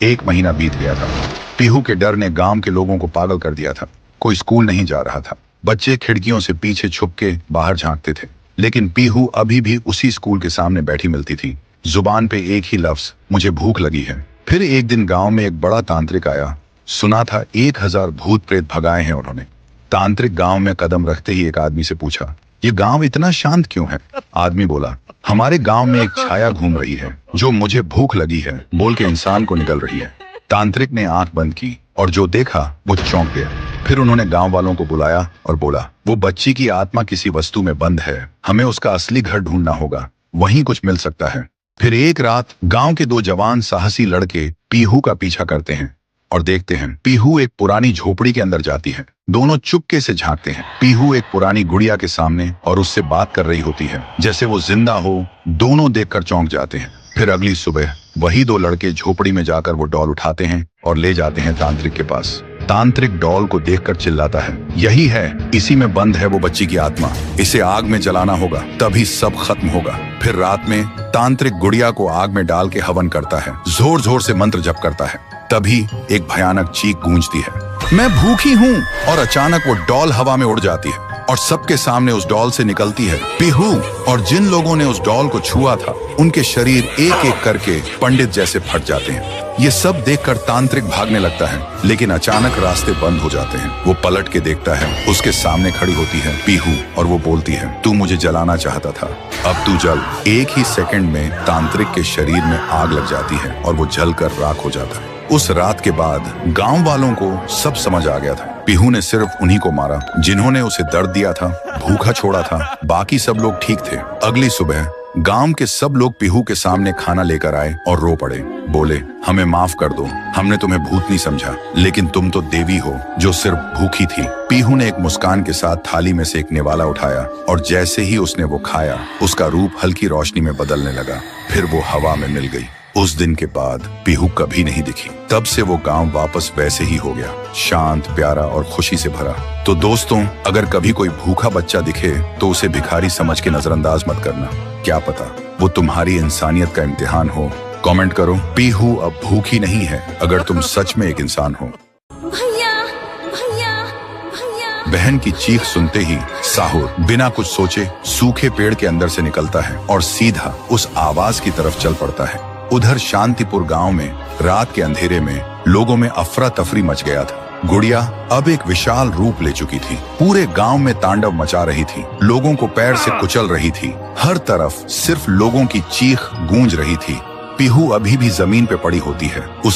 एक महीना बीत गया था। पीहू के डर ने गांव के लोगों को पागल कर दिया था। कोई स्कूल नहीं जा रहा था। बच्चे खिड़कियों से पीछे छुप के बाहर झांकते थे, लेकिन पीहू अभी भी उसी स्कूल के सामने बैठी मिलती थी। जुबान पे एक ही लफ्ज, मुझे भूख लगी है। फिर एक दिन गांव में एक बड़ा तांत्रिक आया। सुना था 1000 भूत प्रेत भगाए हैं उन्होंने। तांत्रिक गांव में कदम रखते ही एक आदमी से पूछा, ये गांव इतना शांत क्यों है? आदमी बोला, हमारे गांव में एक छाया घूम रही है जो मुझे भूख लगी है बोल के इंसान को निकल रही है। तांत्रिक ने आंख बंद की और जो देखा वो चौंक गया। फिर उन्होंने गांव वालों को बुलाया और बोला, वो बच्ची की आत्मा किसी वस्तु में बंद है, हमें उसका असली घर ढूंढना होगा, वहीं कुछ मिल सकता है। फिर एक रात गांव के 2 जवान साहसी लड़के पीहू का पीछा करते हैं और देखते हैं पीहू एक पुरानी झोपड़ी के अंदर जाती है। दोनों चुपके से झांकते हैं। पीहू एक पुरानी गुड़िया के सामने और उससे बात कर रही होती है जैसे वो जिंदा हो। दोनों देखकर चौंक जाते हैं। फिर अगली सुबह वही 2 लड़के झोपड़ी में जाकर वो डॉल उठाते हैं और ले जाते हैं तांत्रिक के पास। तांत्रिक डॉल को देखकर चिल्लाता है, यही है, इसी में बंद है वो बच्ची की आत्मा, इसे आग में जलाना होगा तभी सब खत्म होगा। फिर रात में तांत्रिक गुड़िया को आग में डाल के हवन करता है, जोर जोर से मंत्र जप करता है। तभी एक भयानक चीख गूंजती है, मैं भूखी हूँ। और अचानक वो डॉल हवा में उड़ जाती है और सबके सामने उस डॉल से निकलती है पीहू। और जिन लोगों ने उस डॉल को छुआ था उनके शरीर एक एक करके पंडित जैसे फट जाते हैं। ये सब देखकर तांत्रिक भागने लगता है, लेकिन अचानक रास्ते बंद हो जाते हैं। वो पलट के देखता है, उसके सामने खड़ी होती है पीहू और वो बोलती है, तू मुझे जलाना चाहता था, अब तू जल। एक ही सेकंड में तांत्रिक के शरीर में आग लग जाती है और वो जलकर राख हो जाता है। उस रात के बाद गांव वालों को सब समझ आ गया था। पीहू ने सिर्फ उन्हीं को मारा जिन्होंने उसे दर्द दिया था, भूखा छोड़ा था, बाकी सब लोग ठीक थे। अगली सुबह गांव के सब लोग पीहू के सामने खाना लेकर आए और रो पड़े। बोले, हमें माफ कर दो, हमने तुम्हें भूत नहीं समझा, लेकिन तुम तो देवी हो जो सिर्फ भूखी थी। पीहू ने एक मुस्कान के साथ थाली में से एक निवाला उठाया और जैसे ही उसने वो खाया उसका रूप हल्की रोशनी में बदलने लगा। फिर वो हवा में मिल गई। उस दिन के बाद पीहू कभी नहीं दिखी। तब से वो गांव वापस वैसे ही हो गया, शांत, प्यारा और खुशी से भरा। तो दोस्तों, अगर कभी कोई भूखा बच्चा दिखे तो उसे भिखारी समझ के नजरअंदाज मत करना। क्या पता वो तुम्हारी इंसानियत का इम्तिहान हो। कमेंट करो, पीहू अब भूखी नहीं है अगर तुम सच में एक इंसान हो। भैया भैया भैया। बहन की चीख सुनते ही साहुर बिना कुछ सोचे सूखे पेड़ के अंदर से निकलता है और सीधा उस आवाज की तरफ चल पड़ता है। उधर शांतिपुर गांव में रात के अंधेरे में लोगों में अफरा तफरी मच गया था। गुड़िया अब एक विशाल रूप ले चुकी थी, पूरे गांव में तांडव मचा रही थी, लोगों को पैर से कुचल रही थी। हर तरफ सिर्फ लोगों की चीख गूंज रही थी। पीहू अभी भी जमीन पे पड़ी होती है।